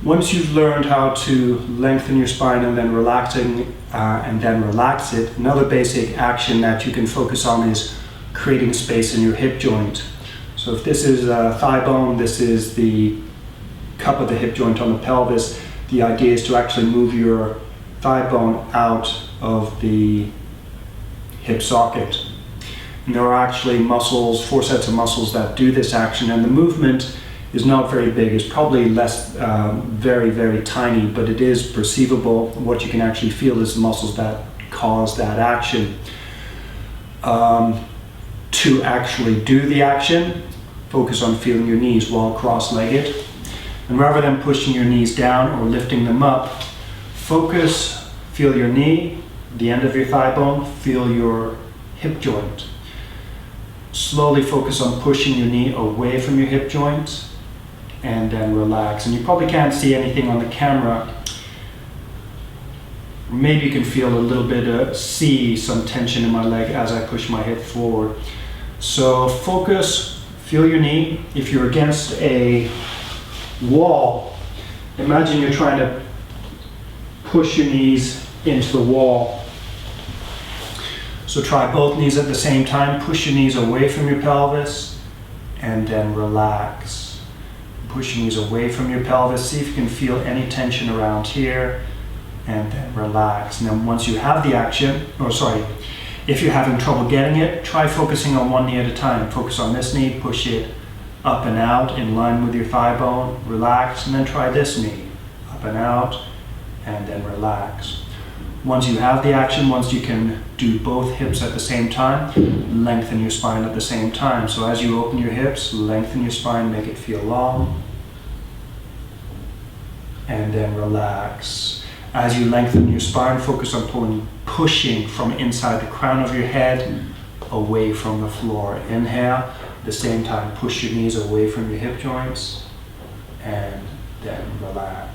Once you've learned how to lengthen your spine and then relax it, another basic action that you can focus on is creating space in your hip joint. So if this is a thigh bone, this is the cup of the hip joint on the pelvis, the idea is to actually move your thigh bone out of the hip socket. And there are actually muscles, 4 sets of muscles that do this action, and the movement is not very big. It's probably very, very tiny, but it is perceivable. What you can actually feel is the muscles that cause that action. To actually do the action, focus on feeling your knees while cross-legged. And rather than pushing your knees down or lifting them up, feel your knee, the end of your thigh bone, feel your hip joint. Slowly focus on pushing your knee away from your hip joint and then relax. And you probably can't see anything on the camera. Maybe you can feel a little bit, see some tension in my leg as I push my hip forward. So focus, feel your knee. If you're against a wall, imagine you're trying to push your knees into the wall. So try both knees at the same time. Push your knees away from your pelvis and then relax. Push your knees away from your pelvis. See if you can feel any tension around here and then relax. And then once you have the action, if you're having trouble getting it, try focusing on one knee at a time. Focus on this knee, push it up and out in line with your thigh bone, relax, and then try this knee, up and out, and then relax. Once you have the action, once you can do both hips at the same time, lengthen your spine at the same time. So as you open your hips, lengthen your spine, make it feel long, and then relax. As you lengthen your spine, focus on pushing from inside the crown of your head away from the floor. Inhale, at the same time push your knees away from your hip joints, and then relax.